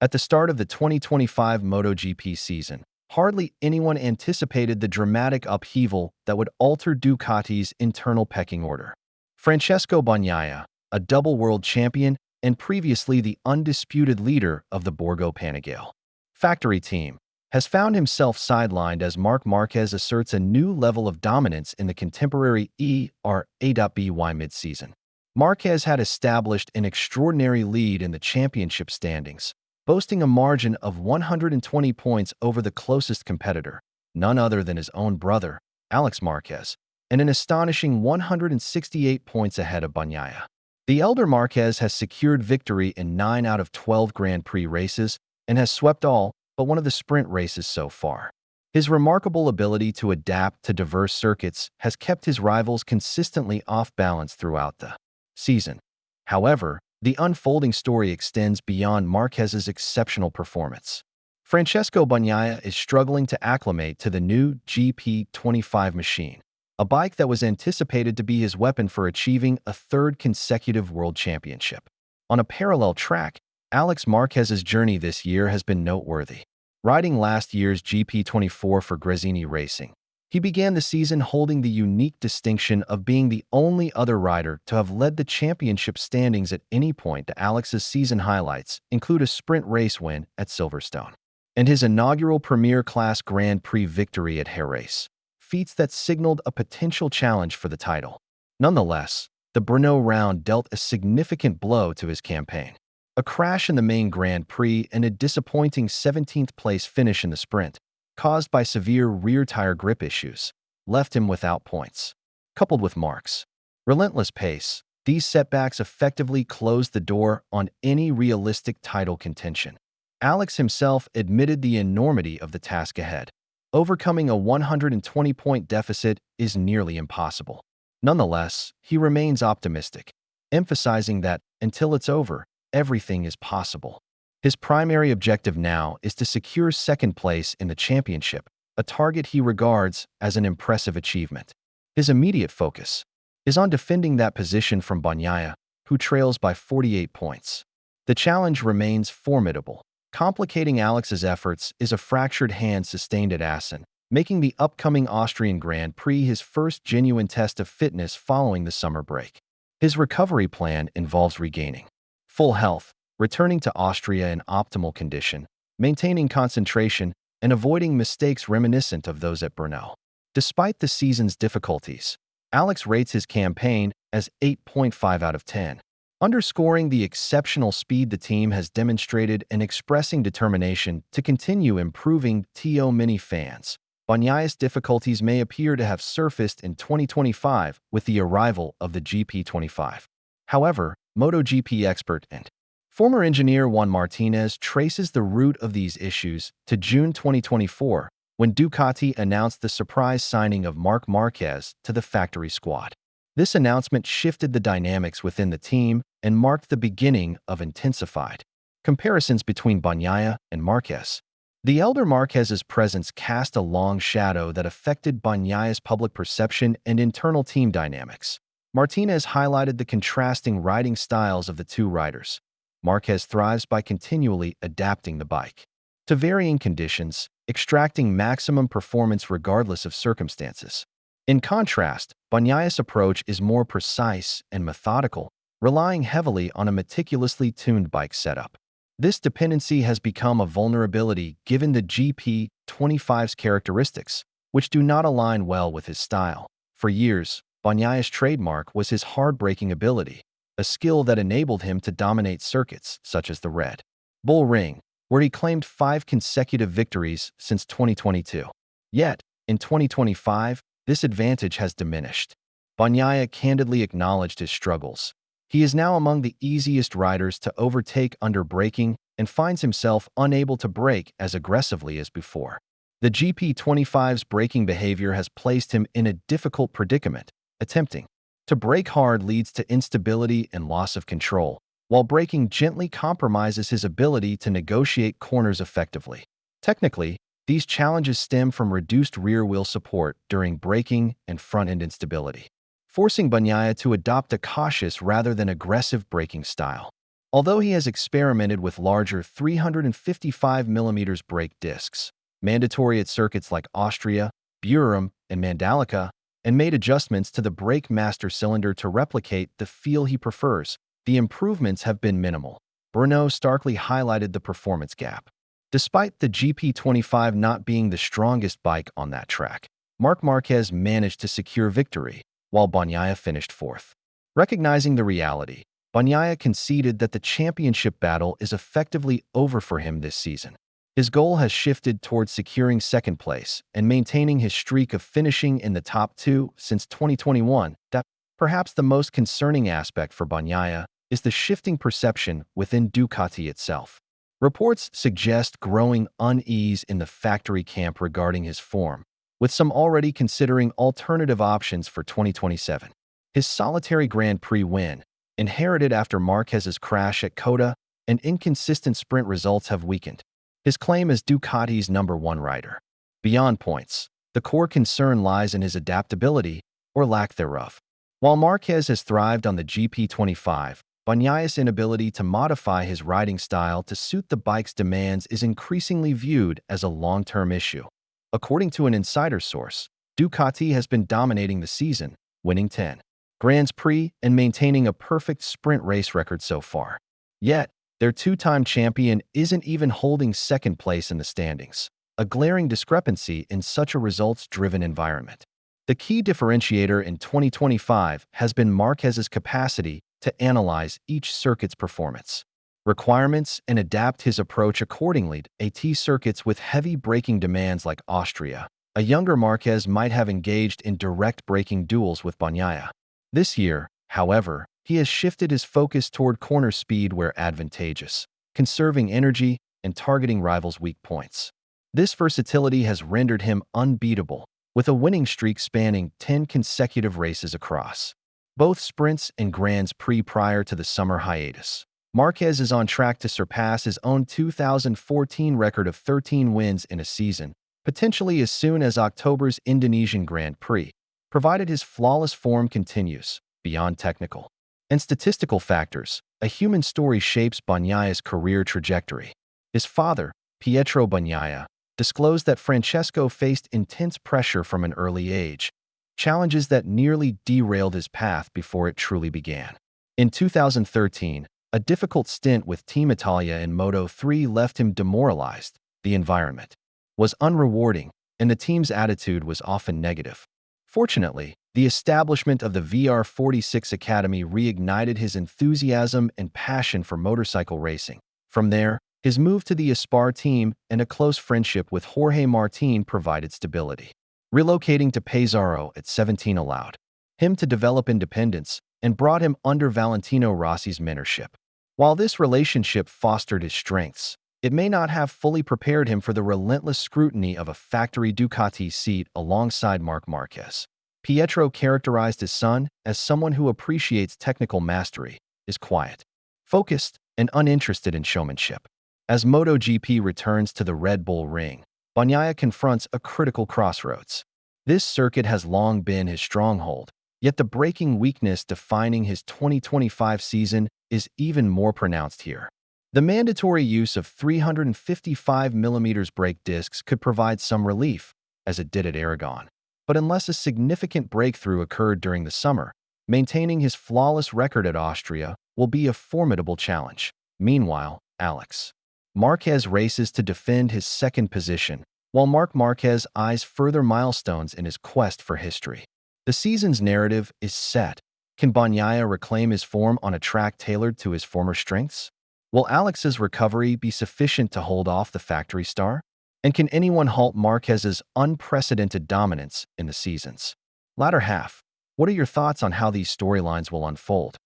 At the start of the 2025 MotoGP season, hardly anyone anticipated the dramatic upheaval that would alter Ducati's internal pecking order. Francesco Bagnaia, a double world champion and previously the undisputed leader of the Borgo Panigale factory team, has found himself sidelined as Marc Márquez asserts a new level of dominance in the contemporary ERA.BY midseason. Márquez had established an extraordinary lead in the championship standings, boasting a margin of 120 points over the closest competitor, none other than his own brother, Alex Márquez, and an astonishing 168 points ahead of Bagnaia. The elder Márquez has secured victory in 9 out of 12 Grand Prix races and has swept all but one of the sprint races so far. His remarkable ability to adapt to diverse circuits has kept his rivals consistently off balance throughout the season. However, the unfolding story extends beyond Márquez's exceptional performance. Francesco Bagnaia is struggling to acclimate to the new GP25 machine, a bike that was anticipated to be his weapon for achieving a third consecutive world championship. On a parallel track, Alex Márquez's journey this year has been noteworthy. Riding last year's GP24 for Gresini Racing, he began the season holding the unique distinction of being the only other rider to have led the championship standings at any point. Alex's season highlights include a sprint race win at Silverstone and his inaugural Premier Class Grand Prix victory at Jerez, feats that signaled a potential challenge for the title. Nonetheless, the Brno round dealt a significant blow to his campaign. A crash in the main Grand Prix and a disappointing 17th place finish in the sprint, caused by severe rear tire grip issues, left him without points. Coupled with Marc's relentless pace, these setbacks effectively closed the door on any realistic title contention. Alex himself admitted the enormity of the task ahead. Overcoming a 120-point deficit is nearly impossible. Nonetheless, he remains optimistic, emphasizing that, until it's over, everything is possible. His primary objective now is to secure second place in the championship, a target he regards as an impressive achievement. His immediate focus is on defending that position from Bagnaia, who trails by 48 points. The challenge remains formidable. Complicating Alex's efforts is a fractured hand sustained at Assen, making the upcoming Austrian Grand Prix his first genuine test of fitness following the summer break. His recovery plan involves regaining full health, returning to Austria in optimal condition, maintaining concentration, and avoiding mistakes reminiscent of those at Brno. Despite the season's difficulties, Alex rates his campaign as 8.5 out of 10, underscoring the exceptional speed the team has demonstrated and expressing determination to continue improving. Many fans, Bagnaia's difficulties may appear to have surfaced in 2025 with the arrival of the GP25. However, MotoGP expert and former engineer Juan Martinez traces the root of these issues to June 2024, when Ducati announced the surprise signing of Marc Márquez to the factory squad. This announcement shifted the dynamics within the team and marked the beginning of intensified comparisons between Bagnaia and Márquez. The elder Márquez's presence cast a long shadow that affected Bagnaia's public perception and internal team dynamics. Martinez highlighted the contrasting riding styles of the two riders. Márquez thrives by continually adapting the bike to varying conditions, extracting maximum performance regardless of circumstances. In contrast, Bagnaia's approach is more precise and methodical, relying heavily on a meticulously tuned bike setup. This dependency has become a vulnerability given the GP25's characteristics, which do not align well with his style. For years, Bagnaia's trademark was his hard-braking ability, a skill that enabled him to dominate circuits such as the Red Bull Ring, where he claimed 5 consecutive victories since 2022. Yet, in 2025, this advantage has diminished. Bagnaia candidly acknowledged his struggles. He is now among the easiest riders to overtake under braking and finds himself unable to brake as aggressively as before. The GP25's braking behavior has placed him in a difficult predicament. Attempting to brake hard leads to instability and loss of control, while braking gently compromises his ability to negotiate corners effectively. Technically, these challenges stem from reduced rear-wheel support during braking and front-end instability, forcing Bagnaia to adopt a cautious rather than aggressive braking style. Although he has experimented with larger 355mm brake discs, mandatory at circuits like Austria, Burum, and Mandalika, and made adjustments to the brake master cylinder to replicate the feel he prefers, the improvements have been minimal. Bruno starkly highlighted the performance gap. Despite the GP25 not being the strongest bike on that track, Marc Márquez managed to secure victory, while Bagnaia finished fourth. Recognizing the reality, Bagnaia conceded that the championship battle is effectively over for him this season. His goal has shifted towards securing second place and maintaining his streak of finishing in the top two since 2021. That perhaps the most concerning aspect for Bagnaia is the shifting perception within Ducati itself. Reports suggest growing unease in the factory camp regarding his form, with some already considering alternative options for 2027. His solitary Grand Prix win, inherited after Márquez's crash at Coda, and inconsistent sprint results have weakened his claim as Ducati's #1 rider. Beyond points, the core concern lies in his adaptability, or lack thereof. While Márquez has thrived on the GP25, Bagnaia's inability to modify his riding style to suit the bike's demands is increasingly viewed as a long-term issue. According to an insider source, Ducati has been dominating the season, winning 10 Grand Prix and maintaining a perfect sprint race record so far. Yet, their two-time champion isn't even holding second place in the standings, a glaring discrepancy in such a results-driven environment. The key differentiator in 2025 has been Márquez's capacity to analyze each circuit's performance requirements and adapt his approach accordingly. At circuits with heavy braking demands like Austria, a younger Márquez might have engaged in direct braking duels with Bagnaia. This year, however, he has shifted his focus toward corner speed where advantageous, conserving energy and targeting rivals' weak points. This versatility has rendered him unbeatable, with a winning streak spanning 10 consecutive races across both sprints and Grands Prix prior to the summer hiatus. Márquez is on track to surpass his own 2014 record of 13 wins in a season, potentially as soon as October's Indonesian Grand Prix, provided his flawless form continues. Beyond technical and statistical factors, a human story shapes Bagnaia's career trajectory. His father, Pietro Bagnaia, disclosed that Francesco faced intense pressure from an early age, challenges that nearly derailed his path before it truly began. In 2013, a difficult stint with Team Italia in Moto3 left him demoralized. The environment was unrewarding, and the team's attitude was often negative. Fortunately, the establishment of the VR46 Academy reignited his enthusiasm and passion for motorcycle racing. From there, his move to the Aspar team and a close friendship with Jorge Martin provided stability. Relocating to Pesaro at 17 allowed him to develop independence and brought him under Valentino Rossi's mentorship. While this relationship fostered his strengths, it may not have fully prepared him for the relentless scrutiny of a factory Ducati seat alongside Marc Márquez. Pietro characterized his son as someone who appreciates technical mastery, is quiet, focused, and uninterested in showmanship. As MotoGP returns to the Red Bull Ring, Bagnaia confronts a critical crossroads. This circuit has long been his stronghold, yet the braking weakness defining his 2025 season is even more pronounced here. The mandatory use of 355mm brake discs could provide some relief, as it did at Aragon. But unless a significant breakthrough occurred during the summer, maintaining his flawless record at Austria will be a formidable challenge. Meanwhile, Alex Márquez races to defend his second position, while Marc Márquez eyes further milestones in his quest for history. The season's narrative is set. Can Bagnaia reclaim his form on a track tailored to his former strengths? Will Alex's recovery be sufficient to hold off the factory star? And can anyone halt Márquez's unprecedented dominance in the season's latter half? What are your thoughts on how these storylines will unfold?